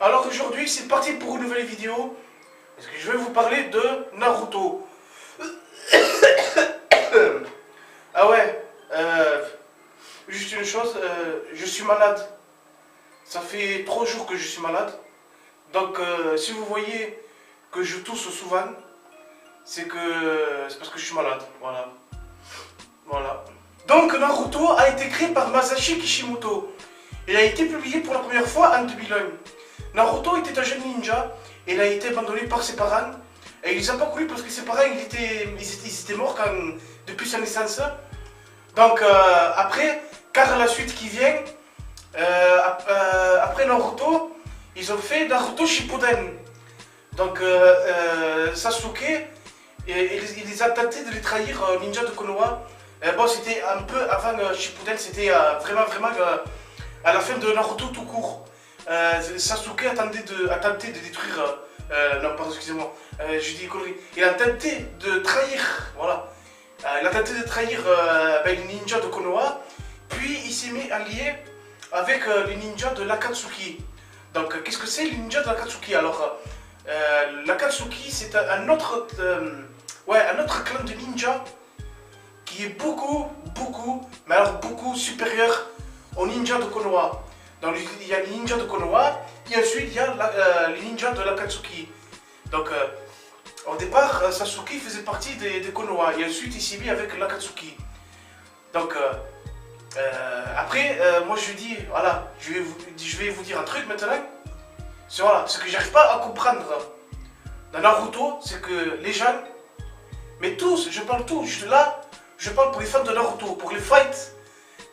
Alors aujourd'hui, c'est parti pour une nouvelle vidéo. Parce que je vais vous parler de Naruto. Ah ouais, juste une chose, je suis malade. Ça fait 3 jours que je suis malade. Donc si vous voyez que je tousse souvent, c'est parce que je suis malade. Voilà. Voilà. Donc Naruto a été créé par Masashi Kishimoto. Il a été publié pour la première fois en 2001. Naruto était un jeune ninja et il a été abandonné par ses parents. Et il les a pas connus parce que ses parents ils étaient morts depuis sa naissance. Donc après, car la suite qui vient, après Naruto, ils ont fait Naruto Shippuden. Donc Sasuke, il les a tenté de les trahir, ninja de Konoha. Bon, c'était un peu avant Shippuden, c'était vraiment à la fin de Naruto tout court. Sasuke a tenté de détruire. Non, pardon, excusez-moi, je dis une connerie. Il a tenté de trahir, voilà. Il a tenté de trahir les ninjas de Konoha, puis il s'est mis à lier avec les ninjas de l'Akatsuki. Donc, qu'est-ce que c'est les ninjas de l'Akatsuki? Alors, l'Akatsuki, c'est un autre clan de ninjas qui est beaucoup supérieur aux ninjas de Konoha. Donc il y a les ninjas de Konoha et ensuite il y a les ninjas de l'Akatsuki. Donc au départ, Sasuke faisait partie des Konoha et ensuite il s'est mis avec l'Akatsuki. Donc après, moi je dis, voilà, je vais vous dire un truc maintenant. C'est voilà, ce que j'arrive pas à comprendre dans Naruto, c'est que les gens, mais tous, je parle tous, je parle pour les fans de Naruto, pour les fights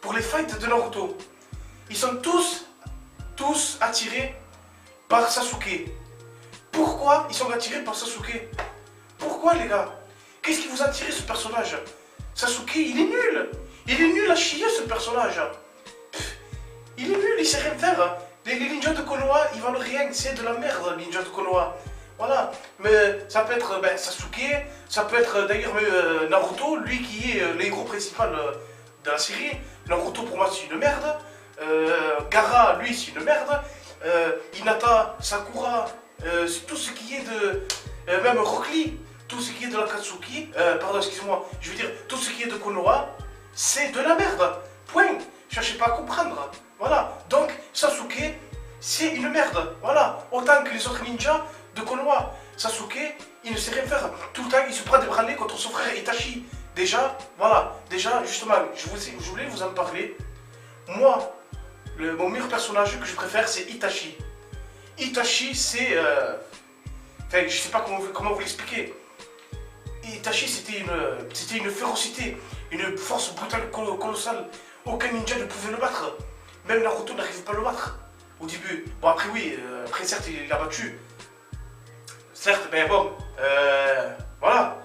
de Naruto. Ils sont tous attirés par Sasuke. Pourquoi ils sont attirés par Sasuke? Pourquoi les gars? Qu'est-ce qui vous a attiré ce personnage? Sasuke, il est nul. Il est nul à chier ce personnage. Il est nul, il sait rien faire. Les ninjas de Konoha, ils valent rien, c'est de la merde, les ninjas de Konoha. Voilà, mais ça peut être Sasuke, ça peut être d'ailleurs Naruto, lui qui est l'héros principal de la série. Naruto pour moi c'est une merde. Gaara, lui, c'est une merde. Hinata, Sakura, tout ce qui est de... même Rock Lee, tout ce qui est de l'Akatsuki, pardon, excusez-moi, je veux dire, tout ce qui est de Konoha, c'est de la merde. Point. Cherchez pas à comprendre. Voilà. Donc, Sasuke, c'est une merde. Voilà. Autant que les autres ninjas de Konoha. Sasuke, il ne sait rien faire. Tout le temps, il se prend des branlées contre son frère Itachi. Déjà, voilà. Déjà, justement, je voulais vous en parler. Moi, mon meilleur personnage que je préfère, c'est Itachi. Itachi, c'est... Enfin, je sais pas comment vous l'expliquer. Itachi, c'était une férocité, une force brutale colossale. Aucun ninja ne pouvait le battre. Même Naruto n'arrivait pas à le battre au début. Bon, après oui, après certes, il l'a battu. Certes, mais bon, voilà.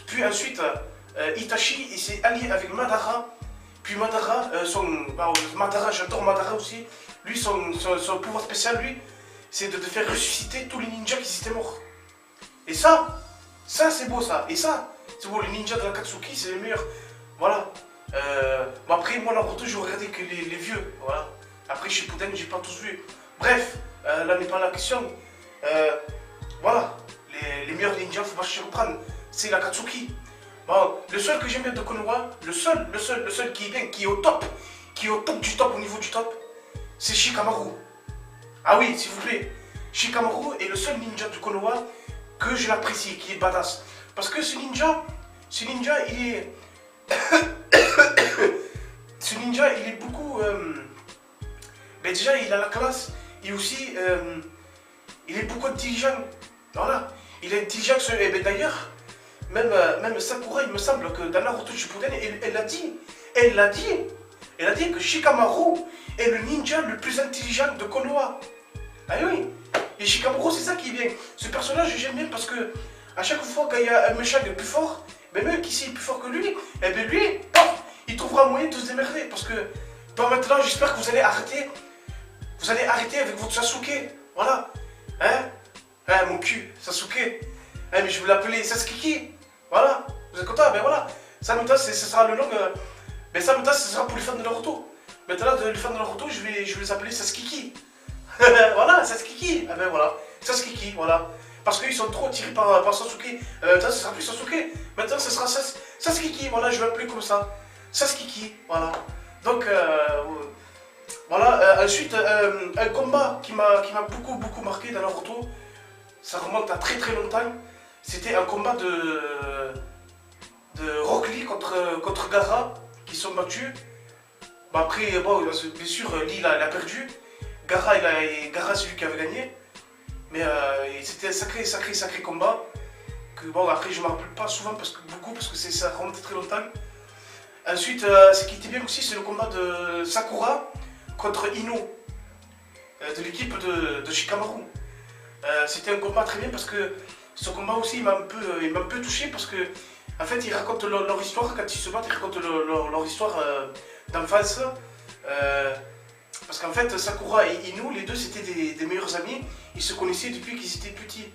Puis ensuite, Itachi, il s'est allié avec Madara. Puis Madara, Madara, j'adore Madara aussi. Lui, son pouvoir spécial, lui, c'est de faire ressusciter tous les ninjas qui étaient morts. Et ça c'est beau ça. Et ça, c'est beau, les ninjas de l'Akatsuki, c'est les meilleurs. Voilà. Bon après, moi Naruto, je regardais que les vieux. Voilà. Après, Shippuden, j'ai pas tous vu. Bref, là n'est pas la question. Voilà. Les meilleurs ninjas, faut pas chercher à comprendre. C'est l'Akatsuki. Bon, le seul que j'aime bien de Konoha, le seul qui est bien, qui est au top du top, au niveau du top, c'est Shikamaru. Ah oui, s'il vous plaît. Shikamaru est le seul ninja de Konoha que je l'apprécie, qui est badass. Parce que ce ninja, il est... ce ninja, il est beaucoup... Ben déjà, il a la classe, et aussi, il est beaucoup intelligent. Voilà. Il est intelligent, et ben d'ailleurs... Même Sakura, il me semble que dans Naruto Shippuden, elle a dit que Shikamaru est le ninja le plus intelligent de Konoha. Ah oui, et Shikamaru, c'est ça qui est bien. Ce personnage, j'aime bien parce que à chaque fois qu'il y a un méchant qui est plus fort, ben même qui est plus fort que lui, et ben lui, paf, il trouvera un moyen de se démerder. Parce que bon, maintenant, j'espère que vous allez arrêter avec votre Sasuke. Voilà. Hein, mon cul, Sasuke. Hein, mais je vais l'appeler Sasuke. Voilà, vous êtes content? Ben voilà, ça maintenant ce sera le nom. Ben ça maintenant ce sera pour les fans de Naruto. Maintenant les fans de Naruto, je vais les appeler Sasuke. Voilà, Sasuke. Ah ben voilà, Sasuke, voilà. Parce qu'ils sont trop tirés par Sasuke. Ça sera plus Sasuke. Maintenant, ce sera Sasuke. Voilà, je vais appeler comme ça. Sasuke, voilà. Donc, voilà. Ensuite, un combat qui m'a beaucoup marqué dans Naruto. Ça remonte à très très longtemps. C'était un combat de Rock Lee contre Gaara qui sont battus. Bah après, bon, bien sûr, Lee il a perdu. Gaara c'est lui qui avait gagné. Mais c'était un sacré combat. Que bon, après, je ne me rappelle pas souvent parce que ça remonte très longtemps. Ensuite, ce qui était bien aussi, c'est le combat de Sakura contre Ino de l'équipe de Shikamaru. C'était un combat très bien parce que ce combat aussi il m'a un peu touché parce que en fait ils racontent leur histoire quand ils se battent, ils racontent leur histoire d'enfance. Parce qu'en fait Sakura et Ino, les deux c'était des meilleurs amis, ils se connaissaient depuis qu'ils étaient petits.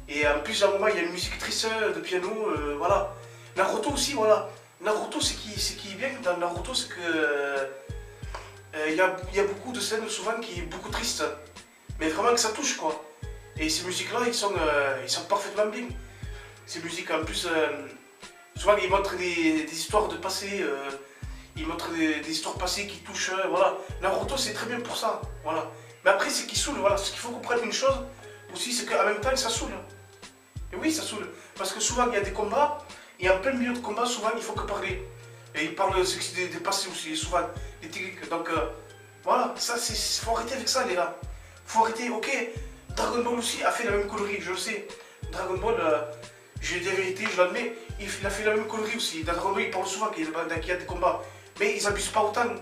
Et en plus à un moment il y a une musique triste de piano, voilà. Naruto aussi, voilà. Naruto ce qui est bien dans Naruto c'est que il y a beaucoup de scènes souvent qui est beaucoup triste. Mais vraiment que ça touche quoi. Et ces musiques-là, ils sont parfaitement bien. Ces musiques, en plus, souvent ils montrent des histoires de passé, ils montrent des histoires passées qui touchent, voilà. Naruto, c'est très bien pour ça, voilà. Mais après, c'est qui saoule, voilà. Ce qu'il faut comprendre une chose aussi, c'est qu'en même temps, ça saoule. Et oui, ça saoule. Parce que souvent, il y a des combats, et en plein milieu de combat, souvent, il faut que parler. Et ils parlent des passés aussi, souvent, des techniques. Donc, voilà, ça, faut arrêter avec ça, les gars. Faut arrêter, ok. Dragon Ball aussi a fait la même connerie, je le sais. Dragon Ball, j'ai des vérités, je l'admets, il a fait la même connerie aussi. Dans Dragon Ball, il parle souvent qu'il y a des combats. Mais ils abusent pas autant. Vous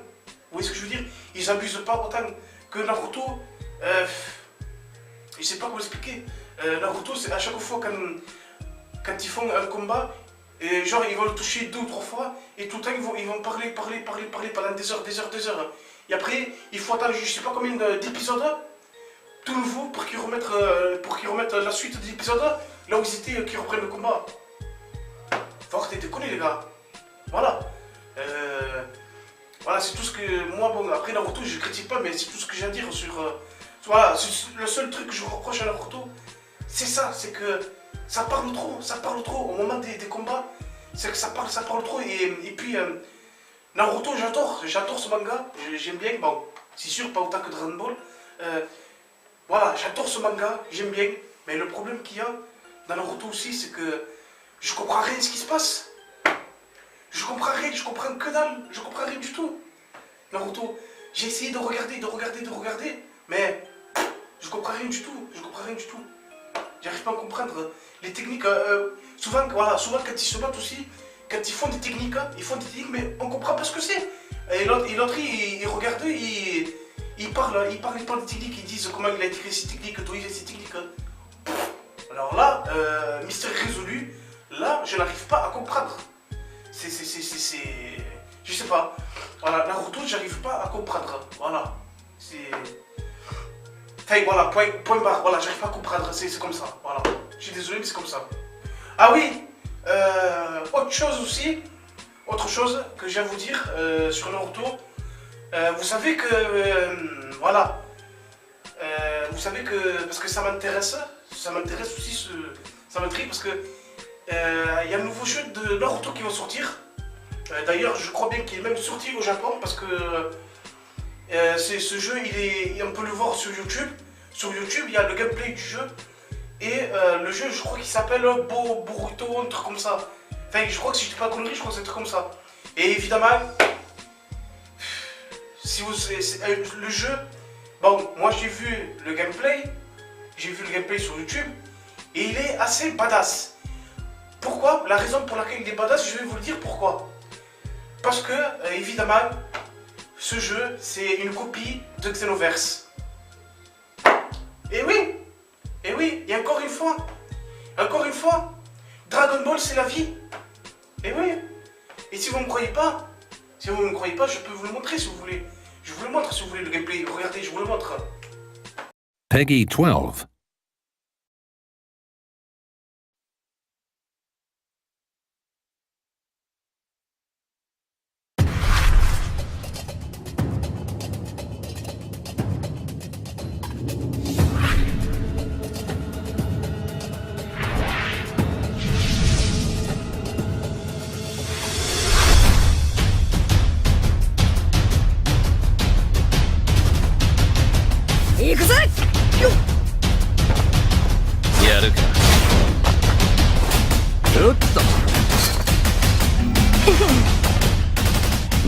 voyez ce que je veux dire? Ils abusent pas autant que Naruto. Je sais pas comment expliquer. Naruto, c'est à chaque fois quand ils font un combat, et genre ils vont le toucher 2 ou 3 fois, et tout le temps ils vont parler pendant des heures. Et après, il faut attendre je sais pas combien d'épisodes tout nouveau pour qu'ils remettent la suite de l'épisode là où ils étaient, qu'ils reprennent le combat. Faut arrêter de déconner les gars. Voilà. Voilà, c'est tout ce que moi, bon, après Naruto, je critique pas, mais c'est tout ce que j'ai à dire sur. Voilà, le seul truc que je reproche à Naruto, c'est ça, c'est que ça parle trop au moment des combats. C'est que ça parle trop. Et puis, Naruto, j'adore ce manga, j'aime bien. Bon, c'est sûr, pas autant que Dragon Ball. Voilà, j'adore ce manga, j'aime bien. Mais le problème qu'il y a dans Naruto aussi, c'est que je comprends rien de ce qui se passe. Je comprends que dalle, je comprends rien du tout. Naruto, j'ai essayé de regarder, mais je comprends rien du tout, J'arrive pas à comprendre les techniques. Souvent quand ils se battent aussi, quand ils font des techniques, mais on comprend pas ce que c'est. Et l'autre, il regarde, il parle des techniques, ils disent comment il a écrit ces techniques, d'où il a ces techniques. Alors là, mystère résolu, là, je n'arrive pas à comprendre. Je sais pas. Voilà, Naruto, j'arrive pas à comprendre. Voilà. C'est. Enfin, voilà, point barre. Voilà, j'arrive pas à comprendre. C'est comme ça. Voilà. Je suis désolé, mais c'est comme ça. Ah oui, autre chose que j'ai à vous dire sur Naruto. Vous savez que. Voilà. Vous savez que. Parce que ça m'intéresse aussi. Ça m'intrigue parce que. Il y a un nouveau jeu de Naruto qui va sortir. D'ailleurs, je crois bien qu'il est même sorti au Japon parce que ce jeu, on peut le voir sur YouTube. Sur YouTube, il y a le gameplay du jeu. Et le jeu, je crois qu'il s'appelle Boruto, un truc comme ça. Enfin, je crois que si je dis pas de conneries, je crois que c'est un truc comme ça. Et évidemment, le jeu, bon, moi j'ai vu le gameplay sur YouTube. Et il est assez badass. Pourquoi? La raison pour laquelle il est badass, je vais vous le dire pourquoi. Parce que, évidemment, ce jeu, c'est une copie de Xenoverse. Et oui, et encore une fois, Dragon Ball, c'est la vie. Et oui, et si vous ne me croyez pas, je peux vous le montrer si vous voulez. Je vous le montre si vous voulez le gameplay. Regardez, je vous le montre. Peggy 12.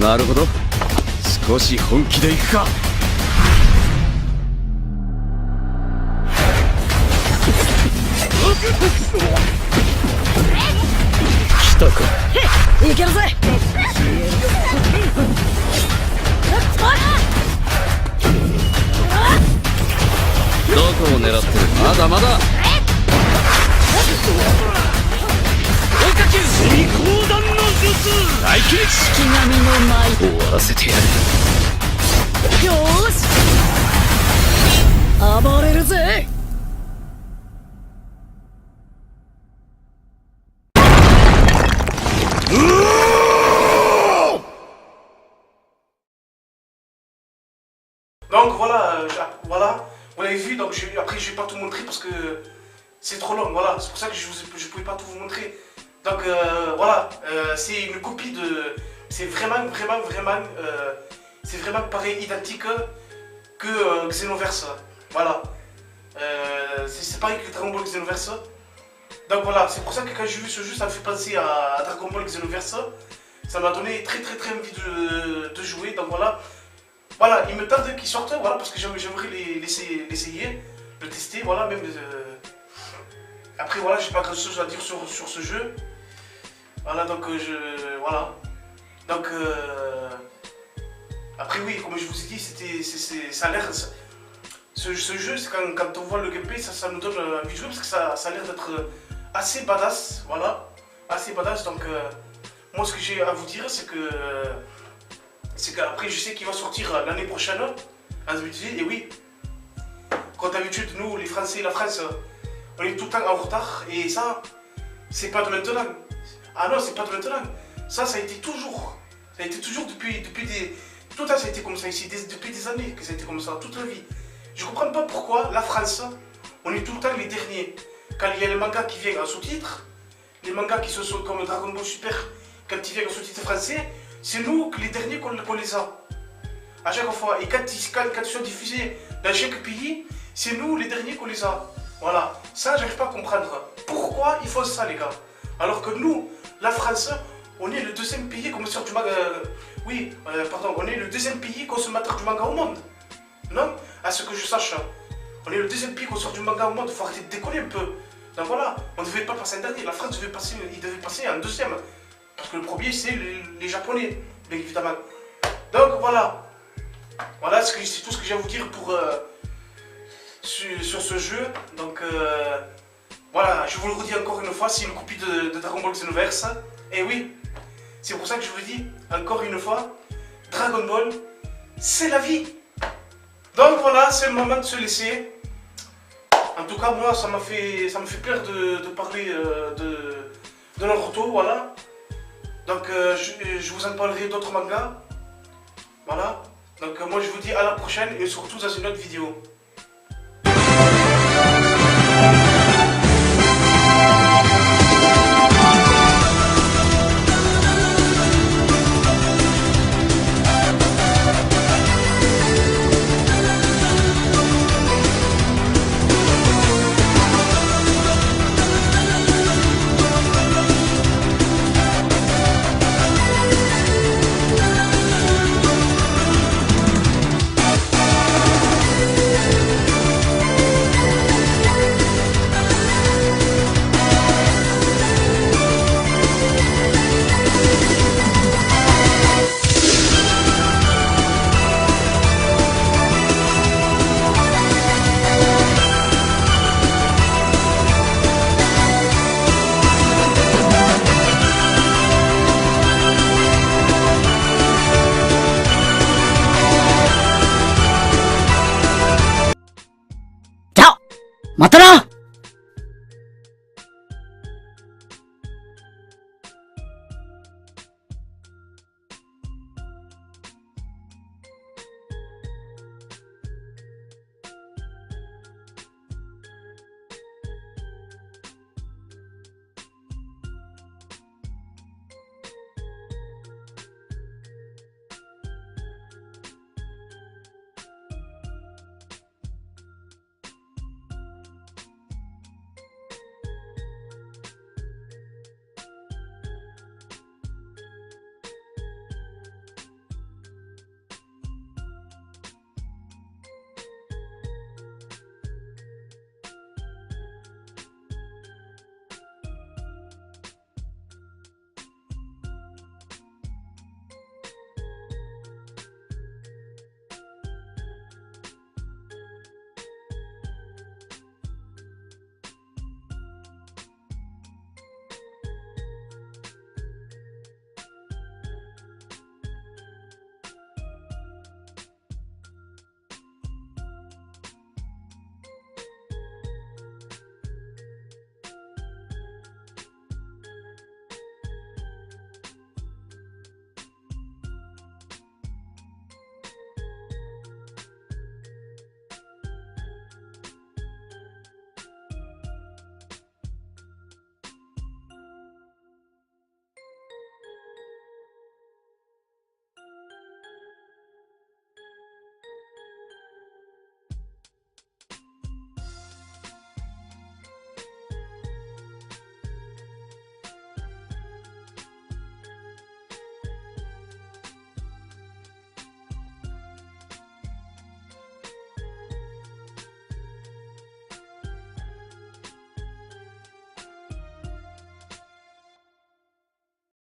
なるほど。少し本気でいくか。来たか。いけるぜ。どこを狙ってる。まだまだ。水光弾の術。大吉。月並みの舞。終わらせてやる。よーし。暴れるぜ。Donc voilà, voilà, vous l'avez vu, donc après je vais pas tout montrer parce que c'est trop long, voilà, c'est pour ça que je pouvais pas tout vous montrer. Donc voilà, c'est une copie de, c'est vraiment pareil, identique que Xenoverse, voilà. C'est pareil que Dragon Ball Xenoverse. Donc voilà, c'est pour ça que quand j'ai vu ce jeu, ça me fait penser à Dragon Ball Xenoverse. Ça m'a donné très envie de jouer, donc voilà. Voilà, il me tarde qu'il sorte, voilà, parce que j'aimerais l'essayer, le tester, voilà, même... Après, voilà, j'ai pas grand chose à dire sur ce jeu. Voilà, donc, voilà. Donc, après, oui, comme je vous ai dit, ça a l'air... Ce jeu, quand on voit le gameplay, ça nous donne envie de jouer, parce que ça a l'air d'être assez badass, voilà. Assez badass, donc... moi, ce que j'ai à vous dire, c'est qu'après je sais qu'il va sortir l'année prochaine en 2018, et oui, comme d'habitude, nous les Français et la France, on est tout le temps en retard, et ça, c'est pas de maintenant. Ah non, c'est pas de maintenant, ça a été toujours, depuis des... Tout le temps ça a été comme ça ici, depuis des années que ça a été comme ça, toute la vie. Je comprends pas pourquoi la France, on est tout le temps les derniers. Quand il y a les mangas qui viennent en sous-titres, les mangas qui sont comme Dragon Ball Super, quand ils viennent en sous-titres français, c'est nous les derniers qu'on les a. À chaque fois. Et quand ils sont diffusés dans chaque pays, c'est nous les derniers qu'on les a. Voilà. Ça, j'arrive pas à comprendre. Pourquoi ils font ça, les gars? Alors que nous, la France, on est le deuxième pays consommateur du manga. On est le deuxième pays consommateur du manga au monde. Non? À ce que je sache. On est le deuxième pays consommateur du manga au monde. Faut arrêter de déconner un peu. Donc voilà. On ne devait pas passer un dernier. La France devait passer un deuxième. Parce que le premier, c'est les Japonais, bien évidemment. Donc voilà. Voilà, c'est tout ce que j'ai à vous dire pour, sur ce jeu. Donc voilà, je vous le redis encore une fois, c'est une copie de Dragon Ball Xenoverse. Et oui, c'est pour ça que je vous le dis encore une fois, Dragon Ball, c'est la vie. Donc voilà, c'est le moment de se laisser. En tout cas, moi, ça me fait plaisir de parler de Naruto, voilà. Donc je vous en parlerai d'autres mangas. Voilà. Donc moi je vous dis à la prochaine et surtout dans une autre vidéo.またな。